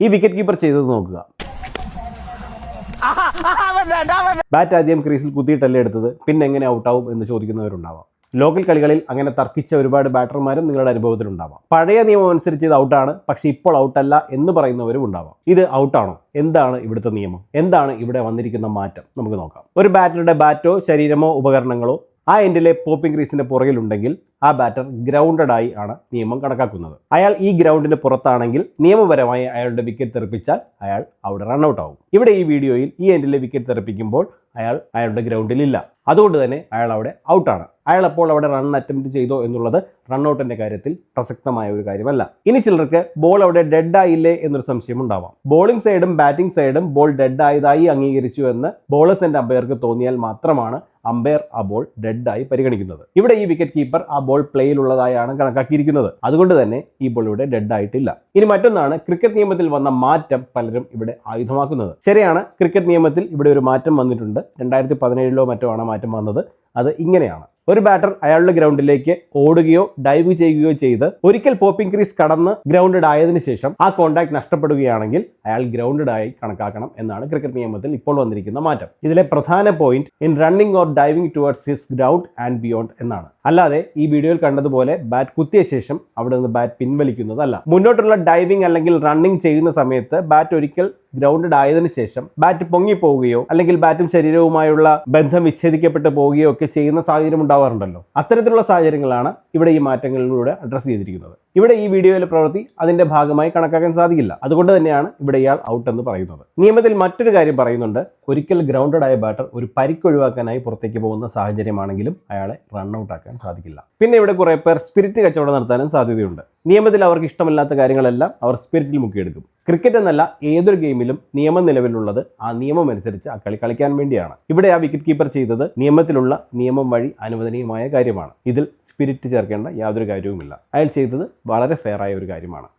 ഈ wicket keeper ചെയ്തത് നോക്കുക. ബാറ്റ് ആദ്യം ക്രീസിൽ കുത്തിയിട്ടല്ലേ എടുത്തത്, പിന്നെ എങ്ങനെ ഔട്ടാവും എന്ന് ചോദിക്കുന്നവരുണ്ടാവാം. ലോക്കൽ കളികളിൽ അങ്ങനെ തർക്കിച്ച ഒരുപാട് ബാറ്റർമാരും നിങ്ങളുടെ അനുഭവത്തിലുണ്ടാവാം. പഴയ നിയമം അനുസരിച്ച് ഇത് ഔട്ടാണ്, പക്ഷേ ഇപ്പോൾ ഔട്ടല്ല എന്ന് പറയുന്നവരും ഉണ്ടാവാം. ഇത് ഔട്ടാണോ? എന്താണ് ഇവിടുത്തെ നിയമം? എന്താണ് ഇവിടെ വന്നിരിക്കുന്ന മാറ്റം? നമുക്ക് നോക്കാം. ഒരു ബാറ്ററുടെ ബാറ്റോ ശരീരമോ ഉപകരണങ്ങളോ ആ എൻഡിലെ പോപ്പിംഗ് ക്രീസിന്റെ പുറകിലുണ്ടെങ്കിൽ ആ ബാറ്റർ ഗ്രൗണ്ടഡ് ആയി ആണ് നിയമം കണക്കാക്കുന്നത്. അയാൾ ഈ ഗ്രൗണ്ടിന് പുറത്താണെങ്കിൽ നിയമപരമായി അയാളുടെ വിക്കറ്റ് തെറിപ്പിച്ചാൽ അയാൾ അവിടെ റൺഔട്ട് ആവും. ഇവിടെ ഈ വീഡിയോയിൽ ഈ എൻഡിലെ വിക്കറ്റ് തെറിപ്പിക്കുമ്പോൾ അയാളുടെ ഗ്രൗണ്ടിലില്ല. അതുകൊണ്ട് തന്നെ അയാൾ അവിടെ ഔട്ടാണ്. അയാൾ അപ്പോൾ അവിടെ റൺ അറ്റംപ്റ്റ് ചെയ്തോ എന്നുള്ളത് റൺഔട്ടിന്റെ കാര്യത്തിൽ പ്രസക്തമായ ഒരു കാര്യമല്ല. ഇനി ചിലർക്ക് ബോൾ അവിടെ ഡെഡ് ആയില്ലേ എന്നൊരു സംശയം ഉണ്ടാവാം. ബോളിംഗ് സൈഡും ബാറ്റിംഗ് സൈഡും ബോൾ ഡെഡ് ആയതായി അംഗീകരിച്ചു എന്ന് ബോളേഴ്സ് ആൻഡ് അമ്പയർക്ക് തോന്നിയാൽ മാത്രമാണ് അമ്പയർ ആ ബോൾ ഡെഡായി പരിഗണിക്കുന്നത്. ഇവിടെ ഈ വിക്കറ്റ് കീപ്പർ ആ ബോൾ പ്ലേയിലുള്ളതായാണ് കണക്കാക്കിയിരിക്കുന്നത്. അതുകൊണ്ട് തന്നെ ഈ ബോൾ ഇവിടെ ഡെഡ് ആയിട്ടില്ല. ഇനി മറ്റൊന്നാണ്, ക്രിക്കറ്റ് നിയമത്തിൽ വന്ന മാറ്റം പലരും ഇവിടെ ആയുധമാക്കുന്നത്. ശരിയാണ്, ക്രിക്കറ്റ് നിയമത്തിൽ ഇവിടെ ഒരു മാറ്റം വന്നിട്ടുണ്ട്. 2017 മറ്റോ ആണ് മാറ്റം വന്നത്. അത് ഇങ്ങനെയാണ്: ഒരു ബാറ്റർ അയാളുടെ ഗ്രൗണ്ടിലേക്ക് ഓടുകയോ ഡൈവ് ചെയ്യുകയോ ചെയ്ത് ഒരിക്കൽ പോപ്പിംഗ് ക്രീസ് കടന്ന് ഗ്രൗണ്ടഡ് ആയതിനു ശേഷം ആ കോൺടാക്ട് നഷ്ടപ്പെടുകയാണെങ്കിൽ അയാൾ ഗ്രൗണ്ടഡ് ആയി കണക്കാക്കണം എന്നാണ് ക്രിക്കറ്റ് നിയമത്തിൽ ഇപ്പോൾ വന്നിരിക്കുന്ന മാറ്റം. ഇതിലെ പ്രധാന point in running or diving towards his ground and beyond എന്നാണ്. അല്ലാതെ ഈ വീഡിയോയിൽ കണ്ടതുപോലെ ബാറ്റ് കുത്തിയ ശേഷം അവിടെ നിന്ന് ബാറ്റ് പിൻവലിക്കുന്നതല്ല. മുന്നോട്ടുള്ള ഡൈവിംഗ് അല്ലെങ്കിൽ റണ്ണിംഗ് ചെയ്യുന്ന സമയത്ത് ബാറ്റ് ഒരിക്കൽ ഗ്രൗണ്ടഡ് ആയതിനു ശേഷം ബാറ്റ് പൊങ്ങിപ്പോവുകയോ അല്ലെങ്കിൽ ബാറ്റും ശരീരവുമായുള്ള ബന്ധം വിച്ഛേദിക്കപ്പെട്ട് പോവുകയോ ഒക്കെ ചെയ്യുന്ന സാഹചര്യം ഉണ്ടാവാറുണ്ടല്ലോ. അത്തരത്തിലുള്ള സാഹചര്യങ്ങളാണ് ഇവിടെ ഈ മാറ്റങ്ങളിലൂടെ അഡ്രസ് ചെയ്തിരിക്കുന്നത്. ഇവിടെ ഈ വീഡിയോയിലെ പ്രവൃത്തി അതിന്റെ ഭാഗമായി കണക്കാക്കാൻ സാധിക്കില്ല. അതുകൊണ്ട് തന്നെയാണ് ഇവിടെ ഇയാൾ ഔട്ട് എന്ന് പറയുന്നത്. നിയമത്തിൽ മറ്റൊരു കാര്യം പറയുന്നുണ്ട്: ഒരിക്കൽ ഗ്രൗണ്ടഡ് ആയ ബാറ്റർ ഒരു പരിക്കൊഴിവാക്കാനായി പുറത്തേക്ക് പോകുന്ന സാഹചര്യമാണെങ്കിലും അയാളെ റൺഔട്ട് ആക്കാൻ സാധിക്കില്ല. പിന്നെ ഇവിടെ കുറെ പേർ സ്പിരിറ്റ് കച്ചവടം നടത്താനും സാധ്യതയുണ്ട്. നിയമത്തിൽ അവർക്ക് ഇഷ്ടമില്ലാത്ത കാര്യങ്ങളെല്ലാം അവർ സ്പിരിറ്റിൽ മുക്കിയെടുക്കും. ക്രിക്കറ്റ് എന്നല്ല, ഏതൊരു ഗെയിമിലും നിയമം നിലവിലുള്ളത് ആ നിയമം അനുസരിച്ച് ആ കളി കളിക്കാൻ വേണ്ടിയാണ്. ഇവിടെ ആ വിക്കറ്റ് കീപ്പർ ചെയ്തത് നിയമത്തിലുള്ള നിയമം വഴി അനുവദനീയമായ കാര്യമാണ്. ഇതിൽ സ്പിരിറ്റ് ചേർക്കേണ്ട യാതൊരു കാര്യവുമില്ല. അയാൾ ചെയ്തത് വളരെ ഫെയർ ആയ ഒരു കാര്യമാണ്.